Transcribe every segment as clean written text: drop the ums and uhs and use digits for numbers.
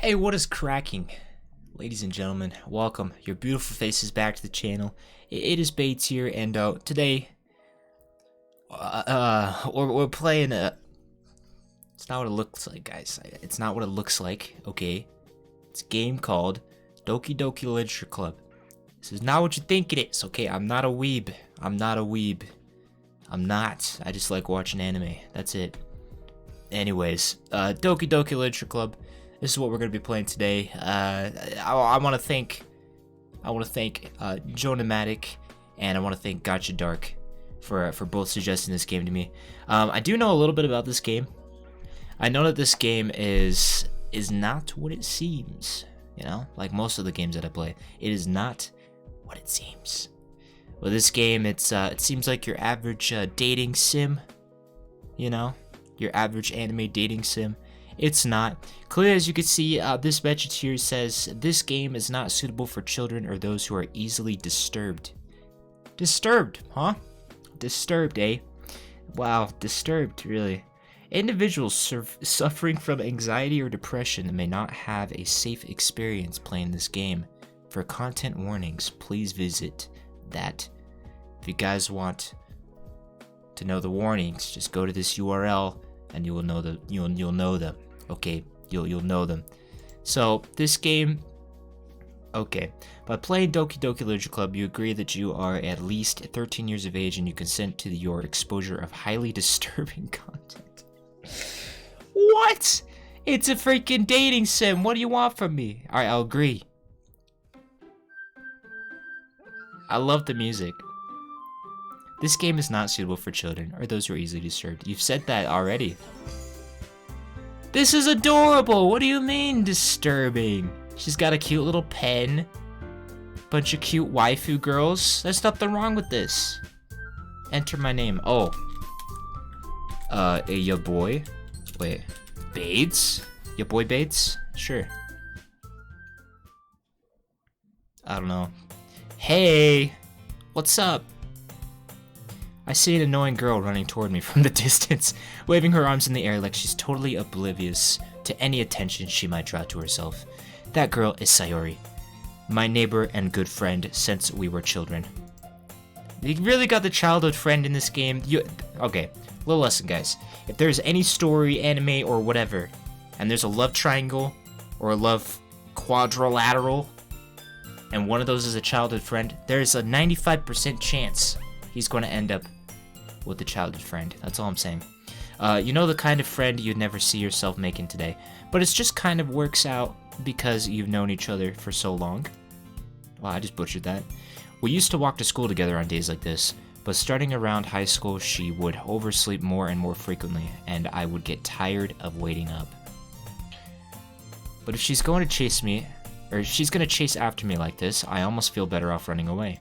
Hey, what is cracking? Ladies and gentlemen, welcome your beautiful faces back to the channel. It is Bates here, and today, we're playing it's not what it looks like, guys. It's not what it looks like, okay? It's a game called Doki Doki Literature Club. This is not what you think it is, okay? I'm not a weeb. I'm not a weeb. I'm not. I just like watching anime. That's it. Anyways, Doki Doki Literature Club. This is what we're gonna be playing today. I want to thank Jonamatic, and I want to thank Gotcha Dark for both suggesting this game to me. I do know a little bit about this game. I know that this game is not what it seems. You know, like most of the games that I play, it is not what it seems. Well, this game, it seems like your average dating sim. You know, your average anime dating sim. It's not. Clearly, as you can see, this message here says, this game is not suitable for children or those who are easily disturbed. Disturbed, huh? Disturbed, eh? Wow, disturbed, really. Individuals suffering from anxiety or depression may not have a safe experience playing this game. For content warnings, please visit that. If you guys want to know the warnings, just go to this URL and you will know you'll know them. Okay, you'll know them. So this game, okay, by playing Doki Doki Literature Club, you agree that you are at least 13 years of age and you consent to your exposure of highly disturbing content. What? It's a freaking dating sim. What do you want from me? All right, I'll agree. I love the music. This game is not suitable for children or those who are easily disturbed. You've said that already. This is adorable. What do you mean disturbing? She's got a cute little pen. Bunch of cute waifu girls. There's nothing wrong with this. Enter my name. Oh. Your boy. Wait. Bades? Your boy Bades? Sure. I don't know. Hey. What's up? I see an annoying girl running toward me from the distance, waving her arms in the air like she's totally oblivious to any attention she might draw to herself. That girl is Sayori, my neighbor and good friend since we were children. You really got the childhood friend in this game. Okay, little lesson, guys. If there's any story, anime, or whatever, and there's a love triangle or a love quadrilateral, and one of those is a childhood friend, there's a 95% chance he's going to end up with a childhood friend. That's all I'm saying. You know, the kind of friend you'd never see yourself making today, but it just kind of works out because you've known each other for so long. Wow, I just butchered that. We used to walk to school together on days like this, but starting around high school, she would oversleep more and more frequently, and I would get tired of waiting up. But if she's going to chase me, or if she's going to chase after me like this, I almost feel better off running away.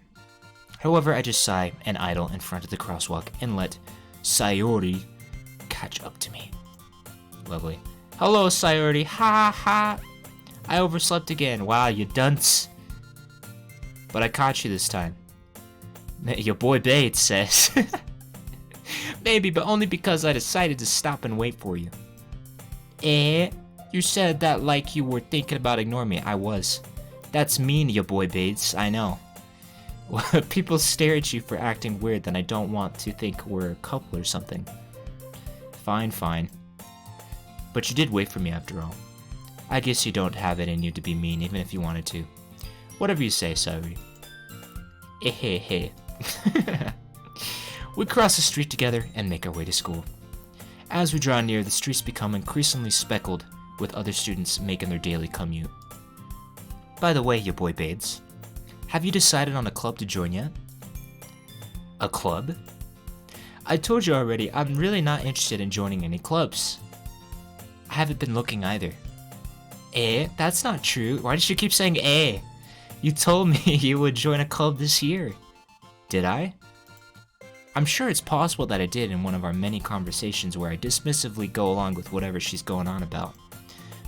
However, I just sigh and idle in front of the crosswalk and let Sayori catch up to me. Lovely. Hello, Sayori. Ha ha. I overslept again. Wow, you dunce. But I caught you this time. Your boy Bates says. Maybe, but only because I decided to stop and wait for you. You said that like you were thinking about ignoring me. I was. That's mean, your boy Bates. I know. People stare at you for acting weird, then I don't want to think we're a couple or something. Fine, fine. But you did wait for me after all. I guess you don't have it in you to be mean, even if you wanted to. Whatever you say, Sayori. Hey. We cross the street together and make our way to school. As we draw near, the streets become increasingly speckled with other students making their daily commute. By the way, your boy Bades, have you decided on a club to join yet? A club? I told you already, I'm really not interested in joining any clubs. I haven't been looking either. That's not true. Why did you keep saying You told me you would join a club this year. Did I? I'm sure it's possible that I did in one of our many conversations where I dismissively go along with whatever she's going on about.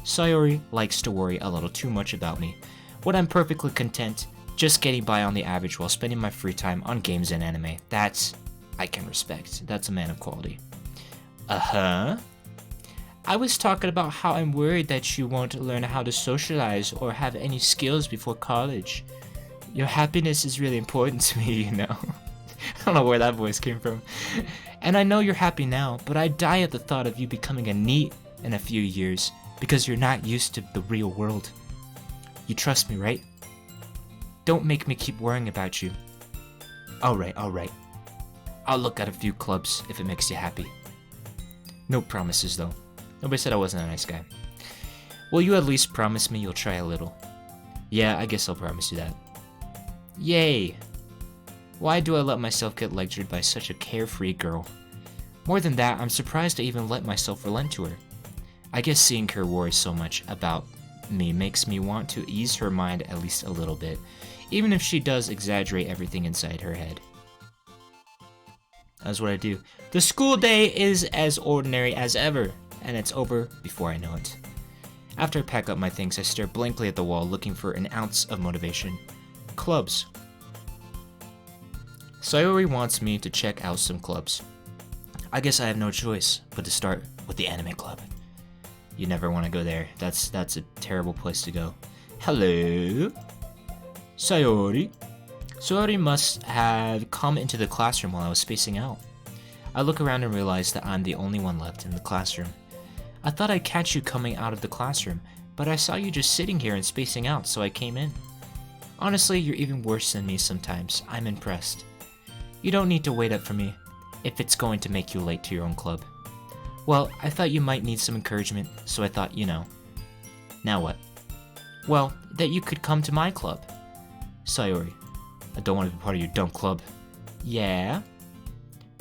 Sayori likes to worry a little too much about me, when I'm perfectly content just getting by on the average while spending my free time on games and anime. That's I can respect. That's a man of quality. Uh-huh. I was talking about how I'm worried that you won't learn how to socialize or have any skills before college. Your happiness is really important to me, you know. I don't know where that voice came from. And I know you're happy now, but I die at the thought of you becoming a NEET in a few years because you're not used to the real world. You trust me, right? Don't make me keep worrying about you. Alright. I'll look at a few clubs if it makes you happy. No promises, though. Nobody said I wasn't a nice guy. Will you at least promise me you'll try a little? Yeah, I guess I'll promise you that. Yay! Why do I let myself get lectured by such a carefree girl? More than that, I'm surprised I even let myself relent to her. I guess seeing her worry so much about me makes me want to ease her mind at least a little bit, even if she does exaggerate everything inside her head. That's what I do. The school day is as ordinary as ever, and it's over before I know it. After I pack up my things, I stare blankly at the wall looking for an ounce of motivation. Clubs. Sayori wants me to check out some clubs. I guess I have no choice but to start with the anime club. You never want to go there. That's a terrible place to go. Hello? Sayori? Sayori must have come into the classroom while I was spacing out. I look around and realize that I'm the only one left in the classroom. I thought I'd catch you coming out of the classroom, but I saw you just sitting here and spacing out, so I came in. Honestly, you're even worse than me sometimes. I'm impressed. You don't need to wait up for me, if it's going to make you late to your own club. Well, I thought you might need some encouragement, so I thought, you know. Now what? Well, that you could come to my club. Sayori, I don't want to be part of your dumb club. Yeah?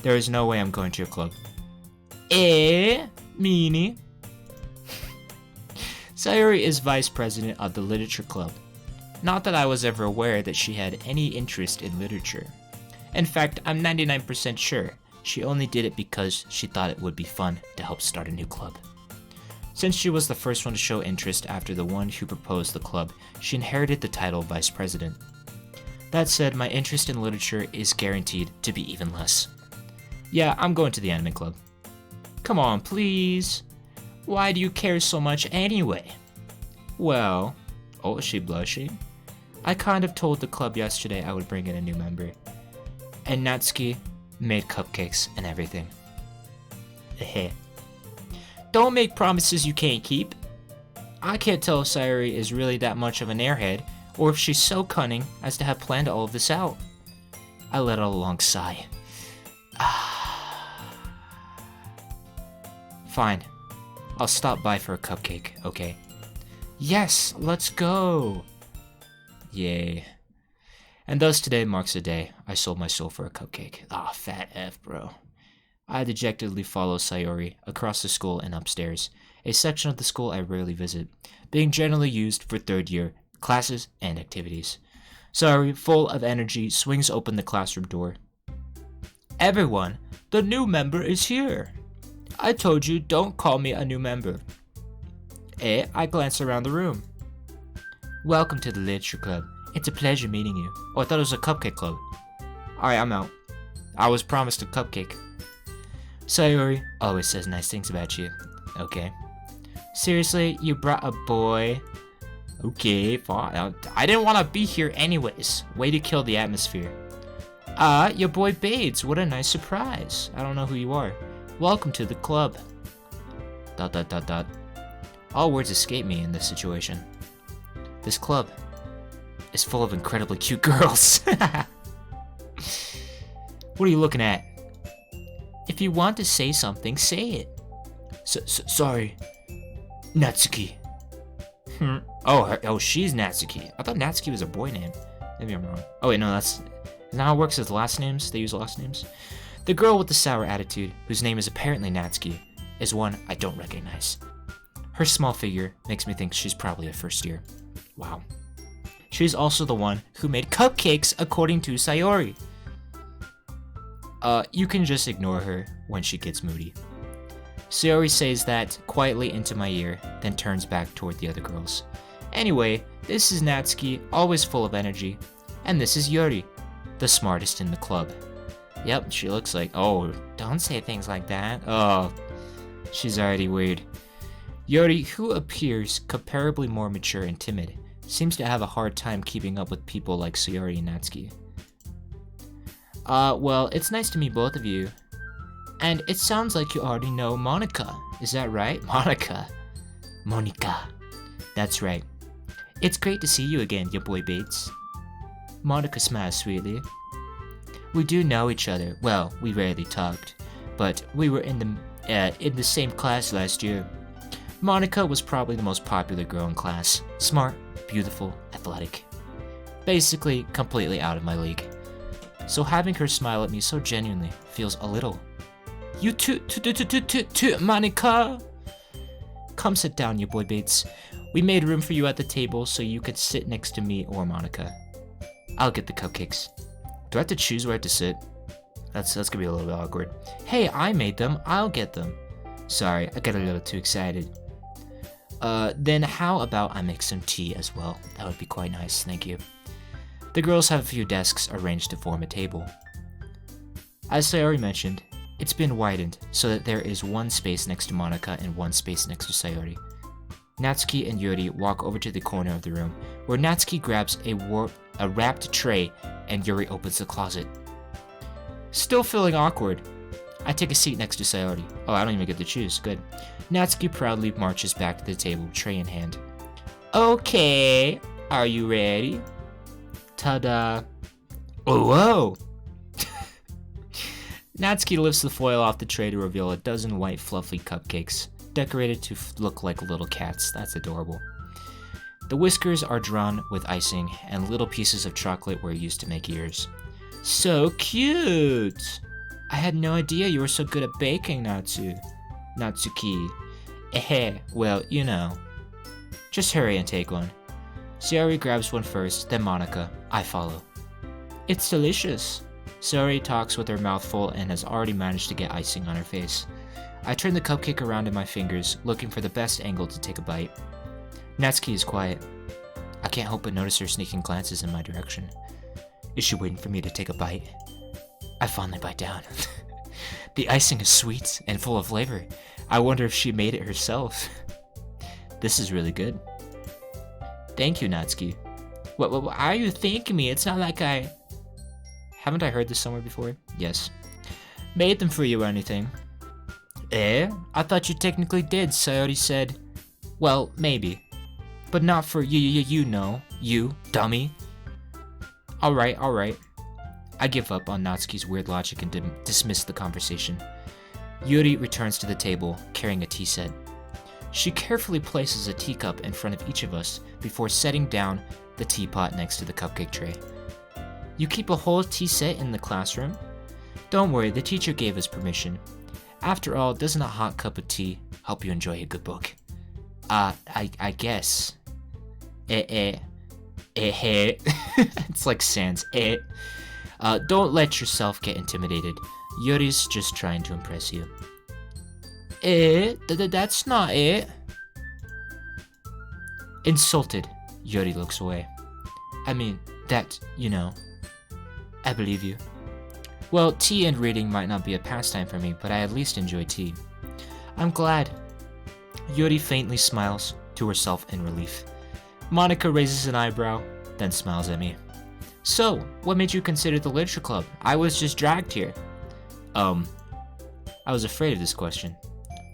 There is no way I'm going to your club. Meanie? Sayori is vice president of the literature club. Not that I was ever aware that she had any interest in literature. In fact, I'm 99% sure she only did it because she thought it would be fun to help start a new club. Since she was the first one to show interest after the one who proposed the club, she inherited the title vice president. That said, my interest in literature is guaranteed to be even less. Yeah, I'm going to the anime club. Come on, please. Why do you care so much anyway? Well, oh, is she blushing? I kind of told the club yesterday I would bring in a new member. And Natsuki made cupcakes and everything. Heh. Don't make promises you can't keep. I can't tell if Sayori is really that much of an airhead, or if she's so cunning as to have planned all of this out. I let out a long sigh. Fine. I'll stop by for a cupcake, okay? Yes, let's go! Yay. And thus today marks the day I sold my soul for a cupcake. Ah, fat F, bro. I dejectedly follow Sayori across the school and upstairs, a section of the school I rarely visit, being generally used for third year classes and activities. Sayori, full of energy, swings open the classroom door. Everyone, the new member is here. I told you, don't call me a new member. I glance around the room. Welcome to the literature club. It's a pleasure meeting you. Oh, I thought it was a cupcake club. Alright, I'm out. I was promised a cupcake. Sayori always says nice things about you. Okay. Seriously, you brought a boy? Okay, fine. I didn't want to be here anyways. Way to kill the atmosphere. Your boy Bades. What a nice surprise. I don't know who you are. Welcome to the club. ... All words escape me in this situation. This club is full of incredibly cute girls. What are you looking at? If you want to say something, say it. Sorry. Natsuki. Oh, she's Natsuki. I thought Natsuki was a boy name. Maybe I'm wrong. Oh wait, no, isn't that how it works with last names? They use last names? The girl with the sour attitude, whose name is apparently Natsuki, is one I don't recognize. Her small figure makes me think she's probably a first year. Wow. She's also the one who made cupcakes according to Sayori. You can just ignore her when she gets moody. Sayori says that quietly into my ear, then turns back toward the other girls. Anyway, this is Natsuki, always full of energy. And this is Yuri, the smartest in the club. Yep, she looks like... Oh, don't say things like that. Oh, she's already weird. Yuri, who appears comparably more mature and timid, seems to have a hard time keeping up with people like Sayori and Natsuki. Well, it's nice to meet both of you. And it sounds like you already know Monica. Is that right? Monica. That's right. It's great to see you again, your boy Bates. Monica smiles sweetly. We do know each other. Well, we rarely talked, but we were in the same class last year. Monica was probably the most popular girl in class. Smart, beautiful, athletic. Basically, completely out of my league. So having her smile at me so genuinely feels a little. You too, Monica! Come sit down, you boy Bates. We made room for you at the table so you could sit next to me or Monica. I'll get the cupcakes. Do I have to choose where to sit? That's gonna be a little bit awkward. Hey, I made them. I'll get them. Sorry, I got a little too excited. Then how about I make some tea as well? That would be quite nice, thank you. The girls have a few desks arranged to form a table. As I already mentioned, it's been widened so that there is one space next to Monica and one space next to Sayori. Natsuki and Yuri walk over to the corner of the room, where Natsuki grabs a wrapped tray and Yuri opens the closet. Still feeling awkward, I take a seat next to Sayori. Oh, I don't even get to choose. Good. Natsuki proudly marches back to the table, tray in hand. Okay, are you ready? Ta-da. Oh, whoa! Natsuki lifts the foil off the tray to reveal a dozen white fluffy cupcakes, decorated to look like little cats. That's adorable. The whiskers are drawn with icing, and little pieces of chocolate were used to make ears. So cute! I had no idea you were so good at baking, Natsuki. Well, you know. Just hurry and take one. Sayori grabs one first, then Monica. I follow. It's delicious. Sayori talks with her mouth full and has already managed to get icing on her face. I turn the cupcake around in my fingers, looking for the best angle to take a bite. Natsuki is quiet. I can't help but notice her sneaking glances in my direction. Is she waiting for me to take a bite? I finally bite down. The icing is sweet and full of flavor. I wonder if she made it herself. This is really good. Thank you, Natsuki. What are you thanking me? It's not like I... Haven't I heard this somewhere before? Yes. Made them for you or anything. I thought you technically did, Sayori said. Well, maybe. But not for you know. You, dummy. Alright. I give up on Natsuki's weird logic and dismiss the conversation. Yuri returns to the table, carrying a tea set. She carefully places a teacup in front of each of us before setting down the teapot next to the cupcake tray. You keep a whole tea set in the classroom? Don't worry, the teacher gave us permission. After all, doesn't a hot cup of tea help you enjoy a good book? I guess. It's like sans. Don't let yourself get intimidated. Yuri's just trying to impress you. That's not it. Insulted, Yuri looks away. I mean, that, you know. I believe you. Well, tea and reading might not be a pastime for me, but I at least enjoy tea. I'm glad. Yuri faintly smiles to herself in relief. Monica raises an eyebrow, then smiles at me. So, what made you consider the literature club? I was just dragged here. I was afraid of this question.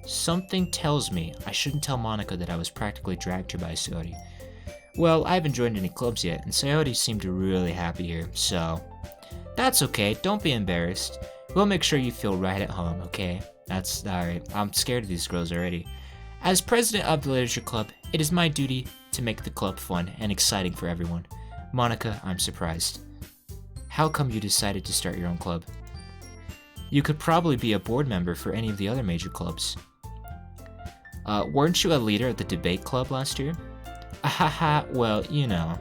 Something tells me I shouldn't tell Monica that I was practically dragged here by Sayori. Well, I haven't joined any clubs yet, and Sayori seemed really happy here, so... That's okay, don't be embarrassed. We'll make sure you feel right at home, okay? That's alright. I'm scared of these girls already. As president of the literature club, it is my duty to make the club fun and exciting for everyone. Monica, I'm surprised. How come you decided to start your own club? You could probably be a board member for any of the other major clubs. Weren't you a leader of the debate club last year? Ahaha, well, you know.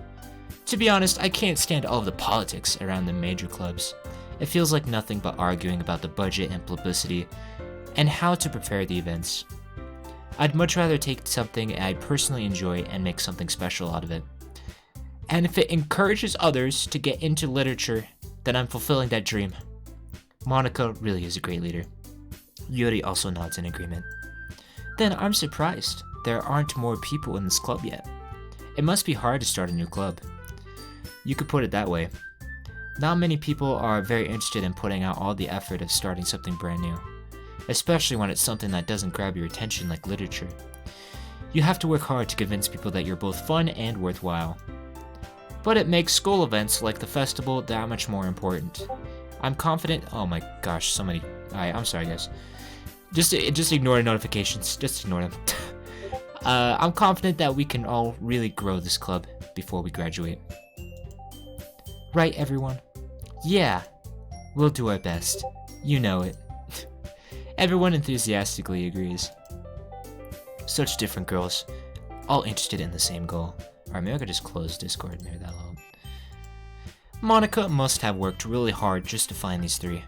To be honest, I can't stand all of the politics around the major clubs. It feels like nothing but arguing about the budget and publicity, and how to prepare the events. I'd much rather take something I personally enjoy and make something special out of it. And if it encourages others to get into literature, then I'm fulfilling that dream. Monica really is a great leader. Yuri also nods in agreement. Then I'm surprised. there aren't more people in this club yet. It must be hard to start a new club. You could put it that way. Not many people are very interested in putting out all the effort of starting something brand new, especially when it's something that doesn't grab your attention like literature. You have to work hard to convince people that you're both fun and worthwhile. But it makes school events like the festival that much more important. I'm confident. Oh my gosh, somebody. I'm sorry, guys. Just ignore the notifications. Just ignore them. I'm confident that we can all really grow this club before we graduate. Right, everyone? Yeah, we'll do our best. You know it. Everyone enthusiastically agrees. Such different girls, all interested in the same goal. Alright, maybe I could just close Discord and hear that loud. Monica must have worked really hard just to find these three.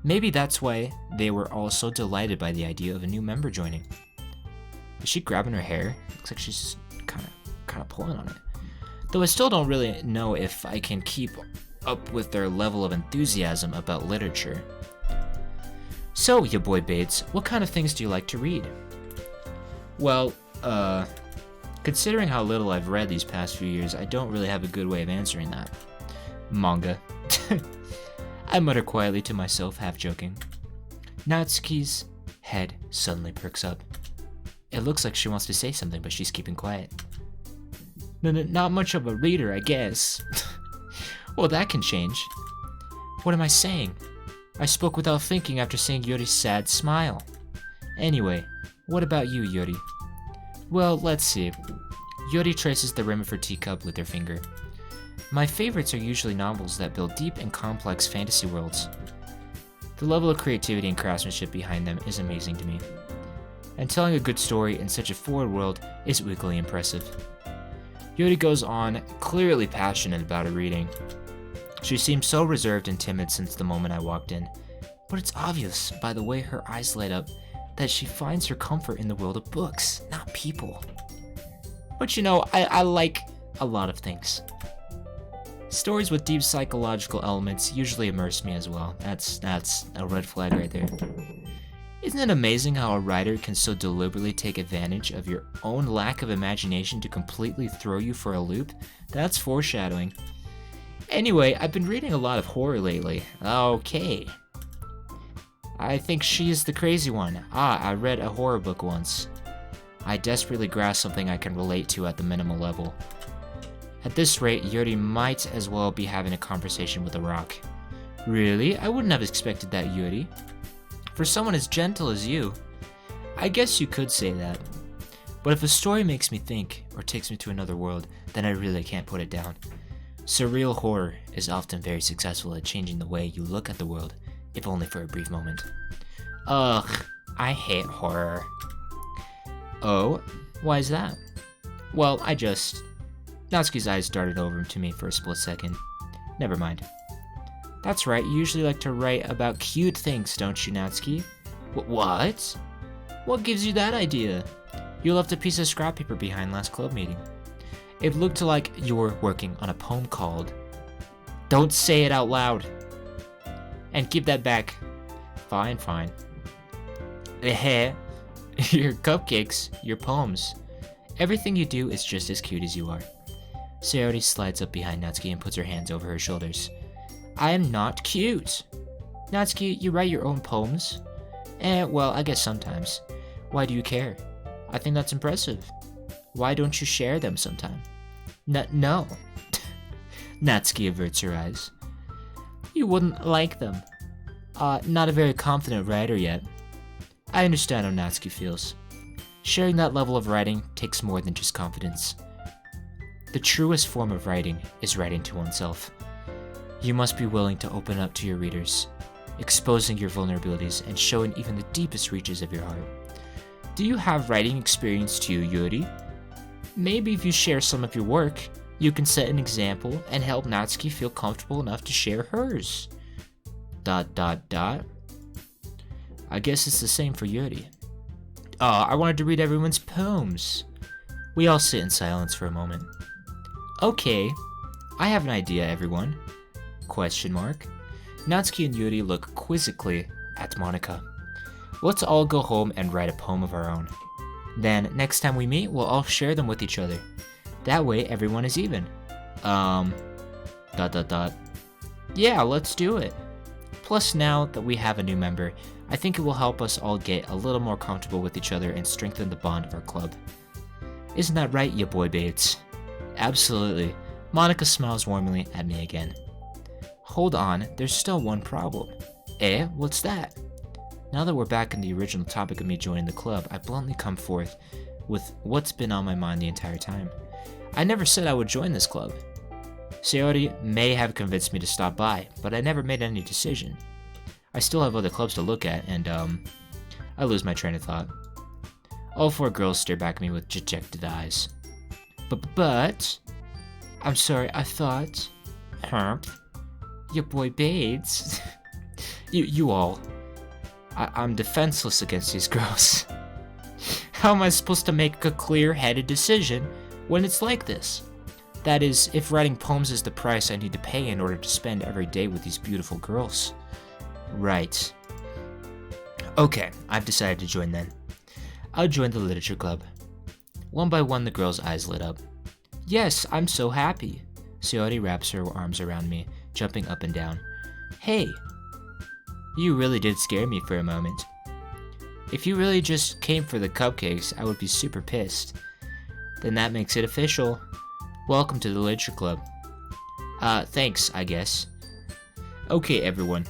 Maybe that's why they were all so delighted by the idea of a new member joining. Is she grabbing her hair? Looks like she's kind of pulling on it. Though I still don't really know if I can keep up with their level of enthusiasm about literature. So, ya boy Bades, what kind of things do you like to read? Well, considering how little I've read these past few years, I don't really have a good way of answering that. Manga. I mutter quietly to myself, half joking. Natsuki's head suddenly perks up. It looks like she wants to say something, but she's keeping quiet. Not much of a reader, I guess. Well, that can change. What am I saying? I spoke without thinking after seeing Yuri's sad smile. Anyway, what about you, Yuri? Well, let's see. Yuri traces the rim of her teacup with her finger. My favorites are usually novels that build deep and complex fantasy worlds. The level of creativity and craftsmanship behind them is amazing to me. And telling a good story in such a forward world is equally impressive. Yuri goes on, clearly passionate about her reading. She seems so reserved and timid since the moment I walked in, but it's obvious by the way her eyes light up that she finds her comfort in the world of books, not people. But you know, I like a lot of things. Stories with deep psychological elements usually immerse me as well. That's a red flag right there. Isn't it amazing how a writer can so deliberately take advantage of your own lack of imagination to completely throw you for a loop? That's foreshadowing. Anyway, I've been reading a lot of horror lately. Okay. I think she is the crazy one. I read a horror book once. I desperately grasp something I can relate to at the minimal level. At this rate, Yuri might as well be having a conversation with a rock. Really? I wouldn't have expected that, Yuri. For someone as gentle as you, I guess you could say that. But if a story makes me think, or takes me to another world, then I really can't put it down. Surreal horror is often very successful at changing the way you look at the world, if only for a brief moment. Ugh, I hate horror. Oh, why is that? Well, Natsuki's eyes darted over to me for a split second. Never mind. That's right, you usually like to write about cute things, don't you, Natsuki? What? What gives you that idea? You left a piece of scrap paper behind last club meeting. It looked like you were working on a poem called... Don't say it out loud! And keep that back. Fine. Your cupcakes, your poems. Everything you do is just as cute as you are. Sayori slides up behind Natsuki and puts her hands over her shoulders. I am not cute. Natsuki, you write your own poems? Well, I guess sometimes. Why do you care? I think that's impressive. Why don't you share them sometime? No. Natsuki averts her eyes. You wouldn't like them. Not a very confident writer yet. I understand how Natsuki feels. Sharing that level of writing takes more than just confidence. The truest form of writing is writing to oneself. You must be willing to open up to your readers, exposing your vulnerabilities and showing even the deepest reaches of your heart. Do you have writing experience too, Yuri? Maybe if you share some of your work, you can set an example and help Natsuki feel comfortable enough to share hers. ... I guess it's the same for Yuri. I wanted to read everyone's poems. We all sit in silence for a moment. Okay, I have an idea, everyone. ? Natsuki and Yuri look quizzically at Monica. Let's all go home and write a poem of our own. Then next time we meet, we'll all share them with each other. That way, everyone is even. Dot dot dot. Yeah, let's do it. Plus, now that we have a new member, I think it will help us all get a little more comfortable with each other and strengthen the bond of our club. Isn't that right, ya boy Bates? Absolutely. Monica smiles warmly at me again. Hold on, there's still one problem. Eh? What's that? Now that we're back in the original topic of me joining the club, I bluntly come forth with what's been on my mind the entire time. I never said I would join this club. Sayori may have convinced me to stop by, but I never made any decision. I still have other clubs to look at, and I lose my train of thought. All four girls stare back at me with dejected eyes. But... I'm sorry, I thought... Herp. Your boy Bades. you all. I'm defenseless against these girls. How am I supposed to make a clear-headed decision when it's like this? That is, if writing poems is the price I need to pay in order to spend every day with these beautiful girls. Right. Okay, I've decided to join then. I'll join the literature club. One by one, the girls' eyes lit up. Yes, I'm so happy. Sayori wraps her arms around me, jumping up and down. Hey, you really did scare me for a moment. If you really just came for the cupcakes, I would be super pissed. Then that makes it official. Welcome to the literature club. Thanks, I guess. Okay, everyone.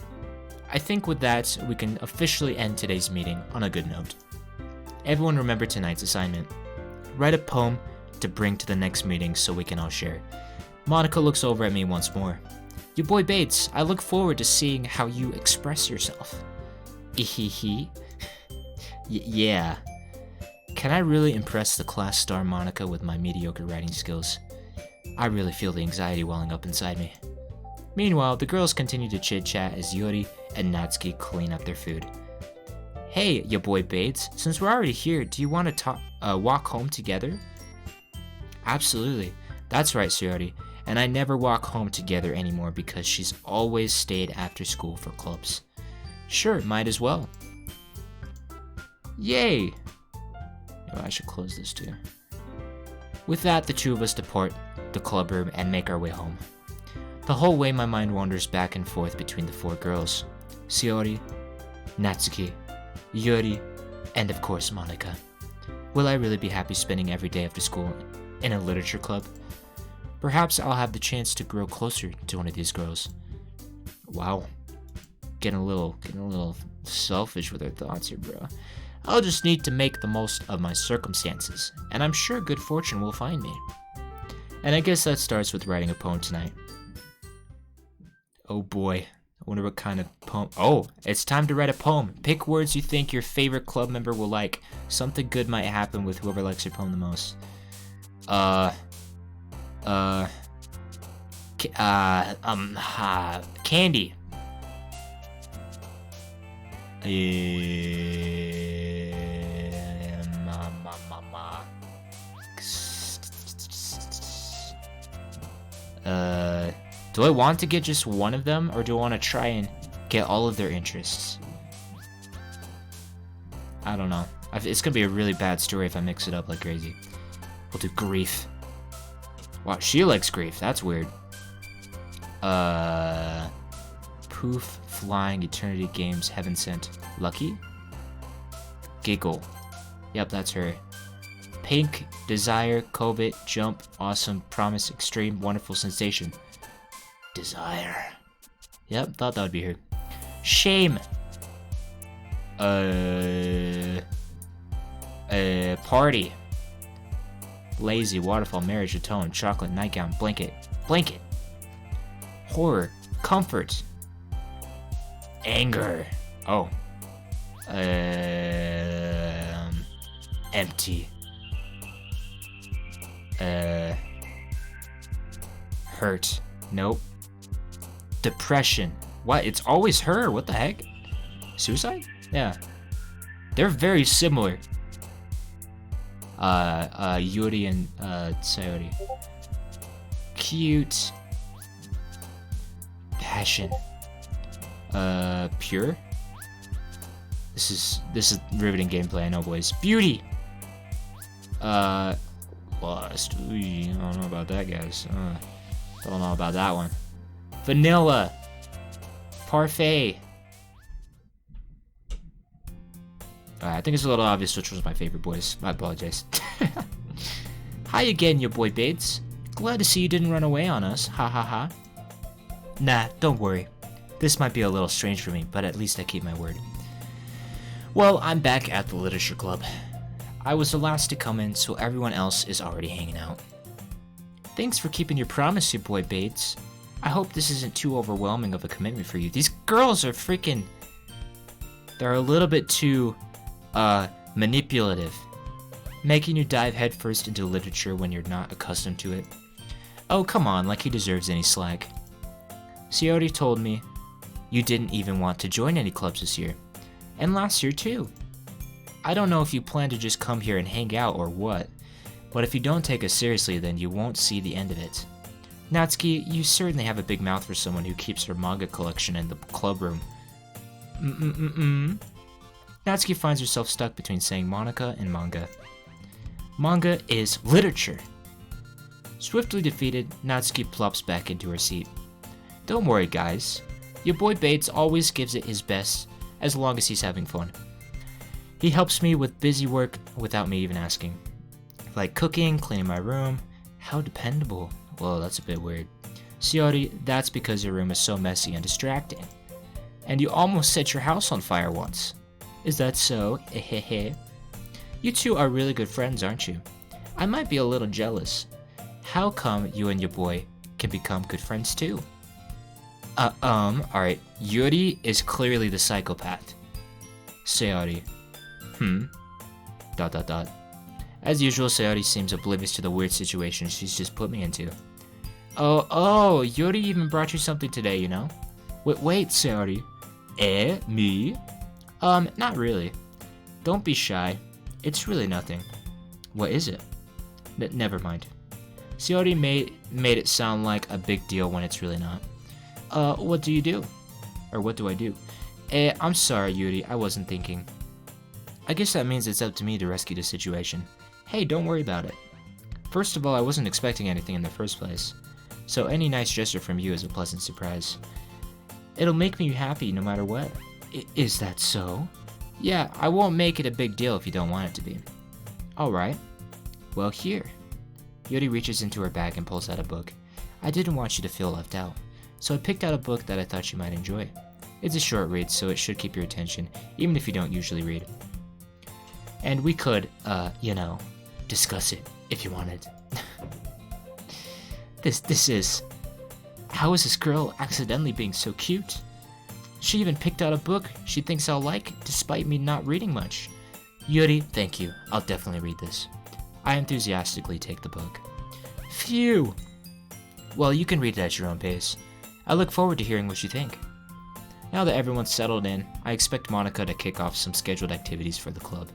I think with that, we can officially end today's meeting on a good note. Everyone remember tonight's assignment. Write a poem to bring to the next meeting so we can all share. Monica looks over at me once more. Your boy Bates, I look forward to seeing how you express yourself. Ehehe. Yeah. Can I really impress the class star Monica with my mediocre writing skills? I really feel the anxiety welling up inside me. Meanwhile, the girls continue to chit-chat as Yuri and Natsuki clean up their food. Hey, ya boy Bates, since we're already here, do you want to walk home together? Absolutely. That's right, Sayori. And I never walk home together anymore because she's always stayed after school for clubs. Sure, might as well. Yay! Oh, I should close this too. With that, the two of us depart the club room and make our way home. The whole way my mind wanders back and forth between the four girls. Sayori, Natsuki, Yuri, and of course Monica. Will I really be happy spending every day after school in a literature club? Perhaps I'll have the chance to grow closer to one of these girls. Wow. Getting a little selfish with our thoughts here, bro. I'll just need to make the most of my circumstances, and I'm sure good fortune will find me. And I guess that starts with writing a poem tonight. Oh boy, I wonder what kind of poem. Oh, it's time to write a poem. Pick words you think your favorite club member will like. Something good might happen with whoever likes your poem the most. Candy. Do I want to get just one of them, or do I want to try and get all of their interests? I don't know. It's gonna be a really bad story if I mix it up like crazy. We'll do grief. Wow, she likes grief. That's weird. Poof, flying, eternity games, heaven sent. Lucky? Giggle. Yep, that's her. Pink, desire, covet, jump, awesome, promise, extreme, wonderful sensation. Desire. Yep, thought that would be her. Shame. Party. Lazy, waterfall, marriage, atone, chocolate, nightgown, blanket. Blanket. Horror, comfort. Anger. Oh. Empty. Hurt. Nope. Depression. What? It's always her. What the heck? Suicide? Yeah. They're very similar. Yuri and Sayori. Cute. Passion. Pure. This is riveting gameplay, I know, boys. Beauty. Bust. I don't know about that, guys. Don't know about that one. Vanilla. Parfait. I think it's a little obvious which was my favorite, boys. I apologize. Hi again, your boy Bades. Glad to see you didn't run away on us. Ha ha ha. Nah, don't worry. This might be a little strange for me, but at least I keep my word. Well, I'm back at the Literature Club. I was the last to come in, so everyone else is already hanging out. Thanks for keeping your promise, your boy Bades. I hope this isn't too overwhelming of a commitment for you. These girls are freaking... They're a little bit too, manipulative. Making you dive headfirst into literature when you're not accustomed to it. Oh, come on, like he deserves any slack. Sayori told me you didn't even want to join any clubs this year. And last year, too. I don't know if you plan to just come here and hang out or what, but if you don't take us seriously, then you won't see the end of it. Natsuki, you certainly have a big mouth for someone who keeps her manga collection in the club room. Natsuki finds herself stuck between saying Monica and manga. Manga is literature. Swiftly defeated, Natsuki plops back into her seat. Don't worry, guys. Your boy Bates always gives it his best, as long as he's having fun. He helps me with busy work without me even asking. Like cooking, cleaning my room. How dependable. Whoa, that's a bit weird. Sayori, that's because your room is so messy and distracting. And you almost set your house on fire once. Is that so? Ehehe. You two are really good friends, aren't you? I might be a little jealous. How come you and your boy can become good friends too? Alright. Yuri is clearly the psychopath. Sayori. As usual, Sayori seems oblivious to the weird situation she's just put me into. Oh, Yuri even brought you something today, you know? Wait, Sayori. Me? Not really. Don't be shy. It's really nothing. What is it? Never mind. Sayori made it sound like a big deal when it's really not. What do you do? Or what do I do? I'm sorry, Yuri, I wasn't thinking. I guess that means it's up to me to rescue the situation. Hey, don't worry about it. First of all, I wasn't expecting anything in the first place, so any nice gesture from you is a pleasant surprise. It'll make me happy no matter what. Is that so? Yeah, I won't make it a big deal if you don't want it to be. Alright. Well, here. Yuri reaches into her bag and pulls out a book. I didn't want you to feel left out, so I picked out a book that I thought you might enjoy. It's a short read, so it should keep your attention, even if you don't usually read. And we could, discuss it, if you wanted. This is... How is this girl accidentally being so cute? She even picked out a book she thinks I'll like, despite me not reading much. Yuri, thank you. I'll definitely read this. I enthusiastically take the book. Phew! Well, you can read it at your own pace. I look forward to hearing what you think. Now that everyone's settled in, I expect Monica to kick off some scheduled activities for the club.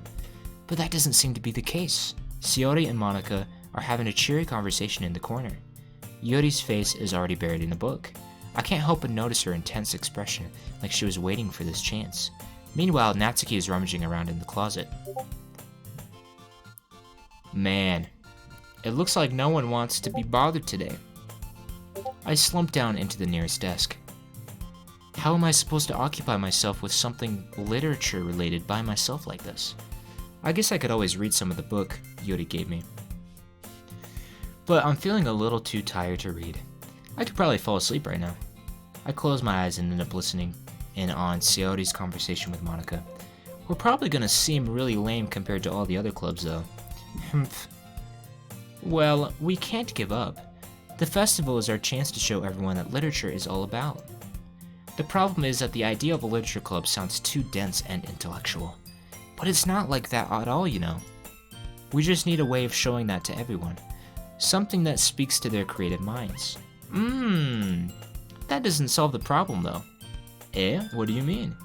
But that doesn't seem to be the case. Sayori and Monica are having a cheery conversation in the corner. Yuri's face is already buried in the book. I can't help but notice her intense expression, like she was waiting for this chance. Meanwhile, Natsuki is rummaging around in the closet. Man, it looks like no one wants to be bothered today. I slump down into the nearest desk. How am I supposed to occupy myself with something literature related by myself like this? I guess I could always read some of the book Yuri gave me. But I'm feeling a little too tired to read. I could probably fall asleep right now. I close my eyes and end up listening in on Sayori's conversation with Monica. We're probably gonna seem really lame compared to all the other clubs though. Well, we can't give up. The festival is our chance to show everyone that literature is all about. The problem is that the idea of a literature club sounds too dense and intellectual. But it's not like that at all, you know. We just need a way of showing that to everyone. Something that speaks to their creative minds. That doesn't solve the problem though. What do you mean?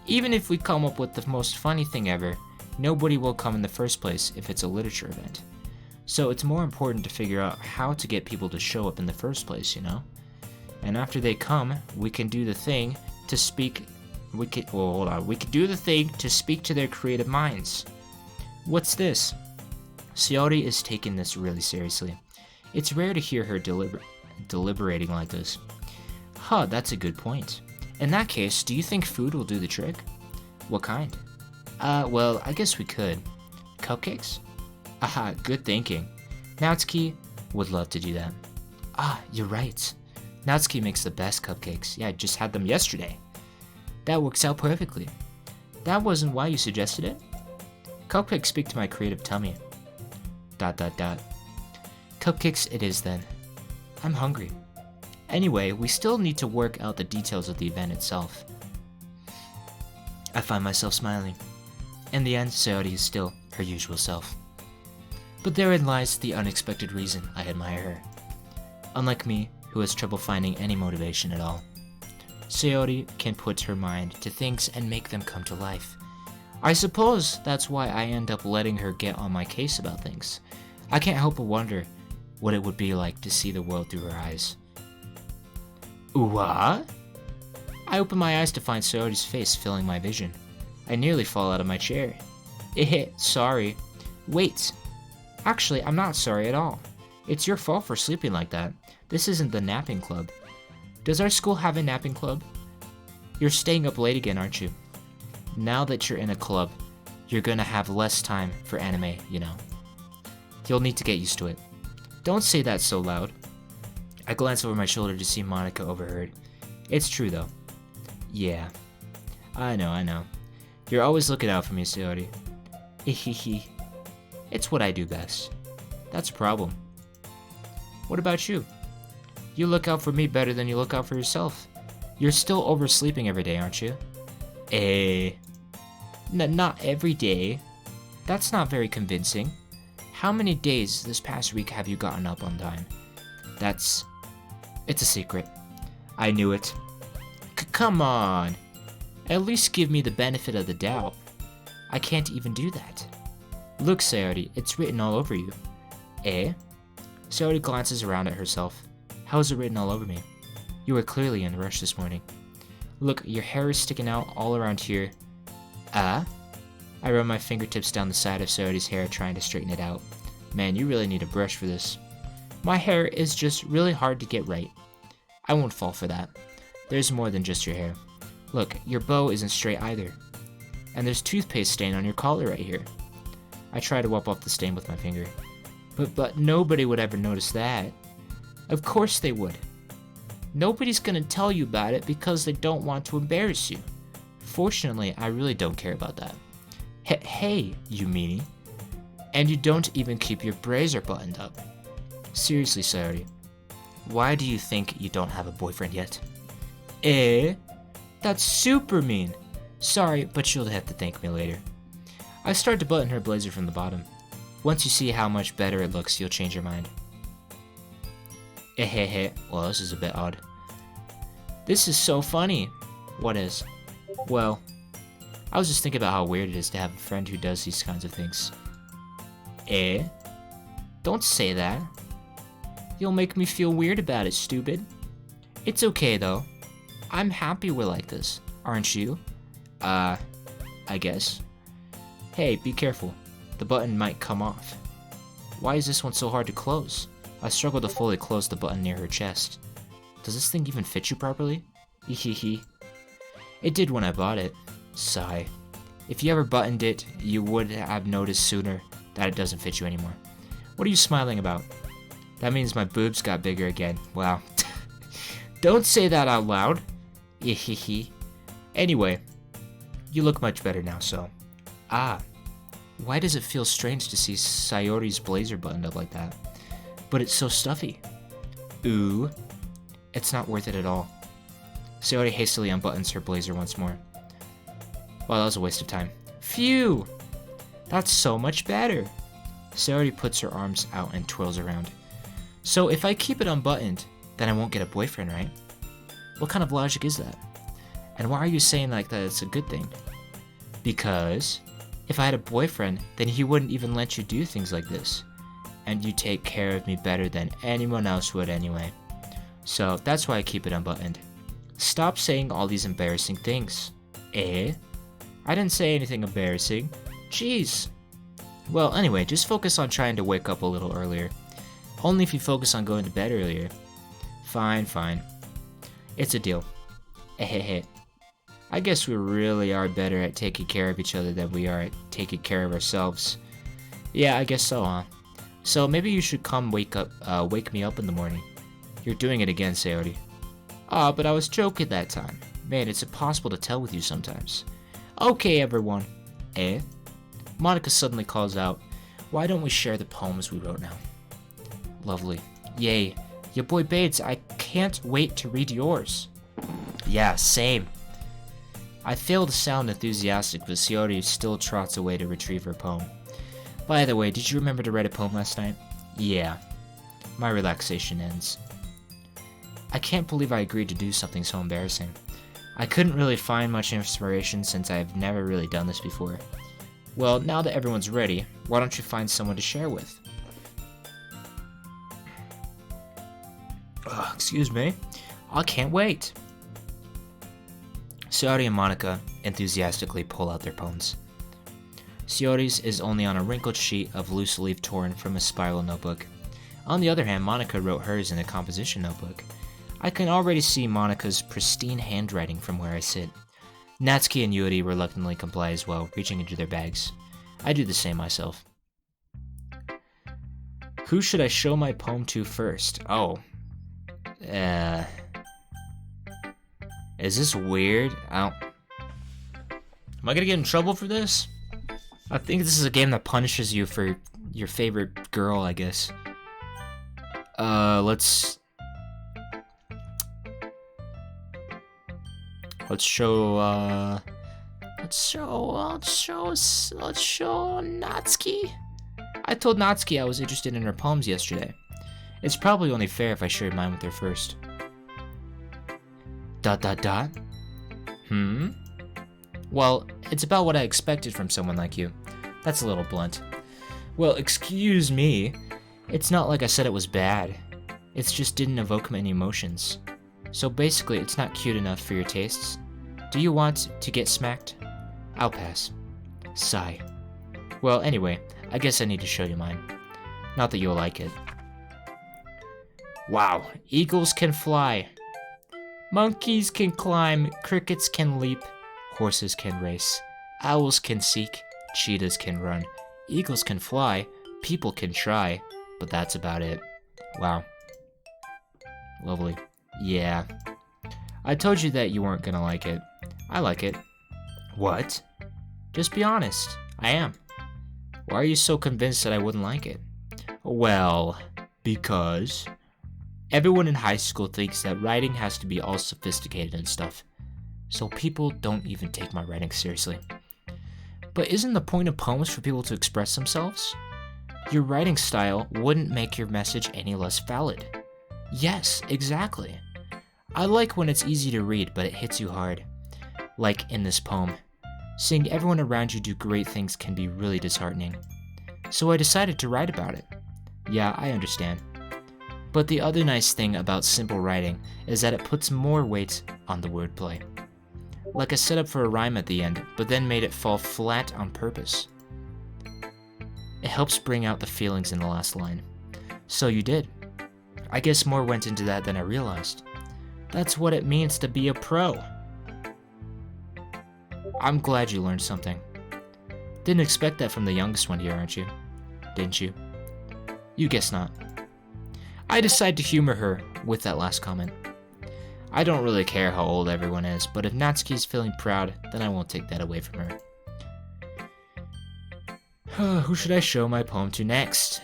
Even if we come up with the most funny thing ever, nobody will come in the first place if it's a literature event. So it's more important to figure out how to get people to show up in the first place, you know? And after they come, we can do the thing to speak... We could do the thing to speak to their creative minds. What's this? Sayori is taking this really seriously. It's rare to hear her deliberating like this. Huh, that's a good point. In that case, do you think food will do the trick? What kind? Well, I guess we could. Cupcakes? Aha, good thinking. Natsuki would love to do that. Ah, you're right. Natsuki makes the best cupcakes. Yeah, I just had them yesterday. That works out perfectly. That wasn't why you suggested it? Cupcakes speak to my creative tummy. ... Cupcakes it is then. I'm hungry. Anyway, we still need to work out the details of the event itself. I find myself smiling. In the end, Sayori is still her usual self. But therein lies the unexpected reason I admire her. Unlike me, who has trouble finding any motivation at all, Sayori can put her mind to things and make them come to life. I suppose that's why I end up letting her get on my case about things. I can't help but wonder what it would be like to see the world through her eyes. What? I open my eyes to find Sayori's face filling my vision. I nearly fall out of my chair. Sorry. Wait. Actually, I'm not sorry at all. It's your fault for sleeping like that. This isn't the napping club. Does our school have a napping club? You're staying up late again, aren't you? Now that you're in a club, you're gonna have less time for anime, you know. You'll need to get used to it. Don't say that so loud. I glance over my shoulder to see Monica overheard. It's true though. Yeah. I know. You're always looking out for me, Sayori. It's what I do best. That's a problem. What about you? You look out for me better than you look out for yourself. You're still oversleeping every day, aren't you? Not every day. That's not very convincing. How many days this past week have you gotten up on time? It's a secret. I knew it. Come on. At least give me the benefit of the doubt. I can't even do that. Look, Sayori, it's written all over you. Sayori glances around at herself. How is it written all over me? You were clearly in a rush this morning. Look, your hair is sticking out all around here. I run my fingertips down the side of Sayori's hair trying to straighten it out. Man, you really need a brush for this. My hair is just really hard to get right. I won't fall for that. There's more than just your hair. Look, your bow isn't straight either. And there's toothpaste stain on your collar right here. I try to wipe off the stain with my finger. But nobody would ever notice that. Of course they would. Nobody's gonna tell you about it because they don't want to embarrass you. Fortunately, I really don't care about that. Hey, you meanie. And you don't even keep your brazier buttoned up. Seriously, Sayori. Why do you think you don't have a boyfriend yet? That's super mean. Sorry, but you'll have to thank me later. I start to button her blazer from the bottom. Once you see how much better it looks, you'll change your mind. Well, this is a bit odd. This is so funny. What is? Well, I was just thinking about how weird it is to have a friend who does these kinds of things. Don't say that. You'll make me feel weird about it, stupid. It's okay, though. I'm happy we're like this, aren't you? I guess. Hey, be careful. The button might come off. Why is this one so hard to close? I struggle to fully close the button near her chest. Does this thing even fit you properly? It did when I bought it. Sigh. If you ever buttoned it, you would have noticed sooner that it doesn't fit you anymore. What are you smiling about? That means my boobs got bigger again. Wow. Don't say that out loud. Anyway, you look much better now, so. Why does it feel strange to see Sayori's blazer buttoned up like that? But it's so stuffy. Ooh. It's not worth it at all. Sayori hastily unbuttons her blazer once more. Well, that was a waste of time. Phew! That's so much better. Sayori puts her arms out and twirls around. So if I keep it unbuttoned, then I won't get a boyfriend, right? What kind of logic is that? And why are you saying like that it's a good thing? Because if I had a boyfriend, then he wouldn't even let you do things like this. And you take care of me better than anyone else would anyway. So that's why I keep it unbuttoned. Stop saying all these embarrassing things. I didn't say anything embarrassing. Jeez. Well, anyway, just focus on trying to wake up a little earlier. Only if you focus on going to bed earlier. Fine, fine. It's a deal. Ehehe. I guess we really are better at taking care of each other than we are at taking care of ourselves. Yeah, I guess so, huh? So maybe you should come wake me up in the morning. You're doing it again, Sayori. Ah, but I was joking that time. Man, it's impossible to tell with you sometimes. Okay, everyone. Eh? Monica suddenly calls out, why don't we share the poems we wrote now? Lovely. Yay. Your boy Bades, I can't wait to read yours. Yeah, same. I fail to sound enthusiastic, but Sayori still trots away to retrieve her poem. By the way, did you remember to write a poem last night? Yeah. My relaxation ends. I can't believe I agreed to do something so embarrassing. I couldn't really find much inspiration since I've never really done this before. Well, now that everyone's ready, why don't you find someone to share with? Excuse me. I can't wait. Sayori and Monica enthusiastically pull out their poems. Sayori's is only on a wrinkled sheet of loose leaf torn from a spiral notebook. On the other hand, Monica wrote hers in a composition notebook. I can already see Monica's pristine handwriting from where I sit. Natsuki and Yuri reluctantly comply as well, reaching into their bags. I do the same myself. Who should I show my poem to first? Oh. Is this weird? Am I gonna get in trouble for this? I think this is a game that punishes you for your favorite girl, I guess. Let's show Natsuki. I told Natsuki I was interested in her poems yesterday. It's probably only fair if I shared mine with her first. ... Well, it's about what I expected from someone like you. That's a little blunt. Well, excuse me. It's not like I said it was bad. It just didn't evoke many emotions. So basically, it's not cute enough for your tastes. Do you want to get smacked? I'll pass. Sigh. Well, anyway, I guess I need to show you mine. Not that you'll like it. Wow, eagles can fly. Monkeys can climb, crickets can leap, horses can race, owls can seek, cheetahs can run, eagles can fly, people can try, but that's about it. Wow. Lovely. Yeah. I told you that you weren't gonna like it. I like it. What? Just be honest. I am. Why are you so convinced that I wouldn't like it? Well, because everyone in high school thinks that writing has to be all sophisticated and stuff. So people don't even take my writing seriously. But isn't the point of poems for people to express themselves? Your writing style wouldn't make your message any less valid. Yes, exactly. I like when it's easy to read, but it hits you hard. Like in this poem. Seeing everyone around you do great things can be really disheartening. So I decided to write about it. Yeah, I understand. But the other nice thing about simple writing is that it puts more weight on the wordplay. Like a setup for a rhyme at the end, but then made it fall flat on purpose. It helps bring out the feelings in the last line. So you did. I guess more went into that than I realized. That's what it means to be a pro. I'm glad you learned something. Didn't expect that from the youngest one here, aren't you? Didn't you? You guess not. I decide to humor her with that last comment. I don't really care how old everyone is, but if Natsuki's feeling proud, then I won't take that away from her. Who should I show my poem to next?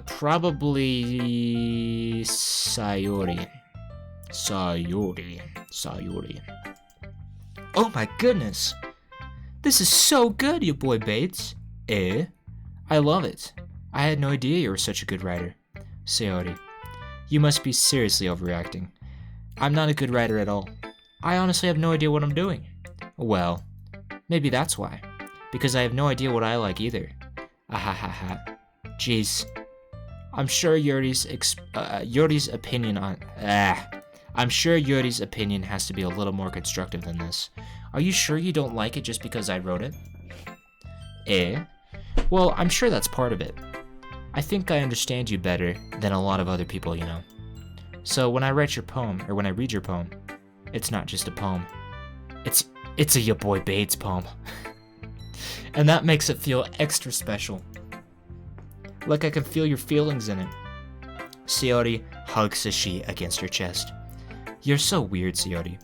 Probably Sayori. Sayori. Oh my goodness! This is so good, you boy Bates. Eh? I love it. I had no idea you were such a good writer. Sayori. You must be seriously overreacting. I'm not a good writer at all. I honestly have no idea what I'm doing. Well, maybe that's why. Because I have no idea what I like either. Ahahaha. Jeez. I'm sure Yuri's opinion has to be a little more constructive than this. Are you sure you don't like it just because I wrote it? Eh? Well, I'm sure that's part of it. I think I understand you better than a lot of other people, you know. So when I write your poem, or when I read your poem, it's not just a poem. It's a ya boy Bades poem. And that makes it feel extra special. Like I can feel your feelings in it. Sayori hugs Sashi against her chest. You're so weird, Sayori.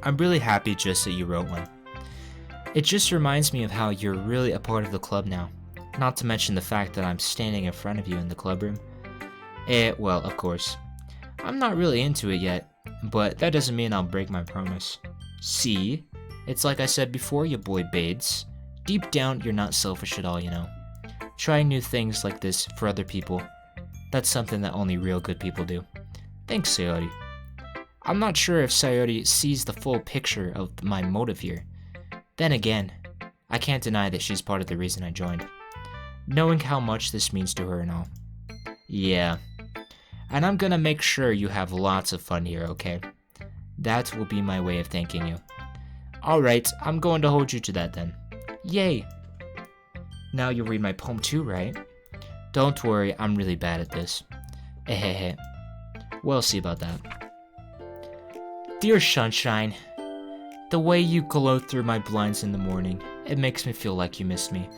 I'm really happy just that you wrote one. It just reminds me of how you're really a part of the club now. Not to mention the fact that I'm standing in front of you in the clubroom. Well, of course. I'm not really into it yet, but that doesn't mean I'll break my promise. See? It's like I said before, you boy Bades. Deep down, you're not selfish at all, you know. Trying new things like this for other people, that's something that only real good people do. Thanks, Sayori. I'm not sure if Sayori sees the full picture of my motive here. Then again, I can't deny that she's part of the reason I joined. Knowing how much this means to her and all. Yeah. And I'm gonna make sure you have lots of fun here, okay? That will be my way of thanking you. Alright, I'm going to hold you to that then. Yay! Now you'll read my poem too, right? Don't worry, I'm really bad at this. We'll see about that. Dear Sunshine, the way you glow through my blinds in the morning, it makes me feel like you miss me.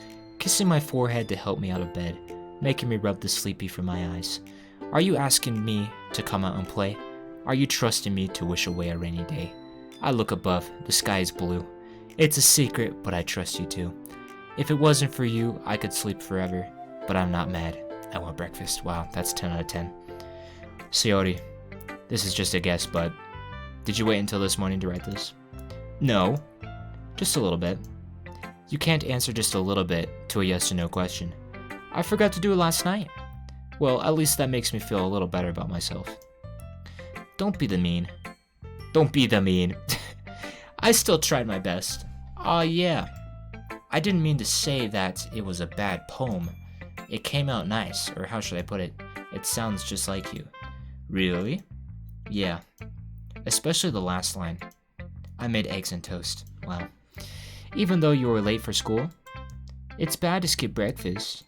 Kissing my forehead to help me out of bed, making me rub the sleepy from my eyes. Are you asking me to come out and play? Are you trusting me to wish away a rainy day? I look above, the sky is blue. It's a secret, but I trust you too. If it wasn't for you, I could sleep forever, but I'm not mad. I want breakfast. Wow, that's 10 out of 10. Sayori, this is just a guess, but did you wait until this morning to write this? No, just a little bit. You can't answer just a little bit to a yes or no question. I forgot to do it last night. Well, at least that makes me feel a little better about myself. Don't be the mean. Don't be the mean. I still tried my best. Aw, yeah. I didn't mean to say that it was a bad poem. It came out nice, or how should I put it? It sounds just like you. Really? Yeah. Especially the last line. I made eggs and toast. Wow. Even though you were late for school, it's bad to skip breakfast.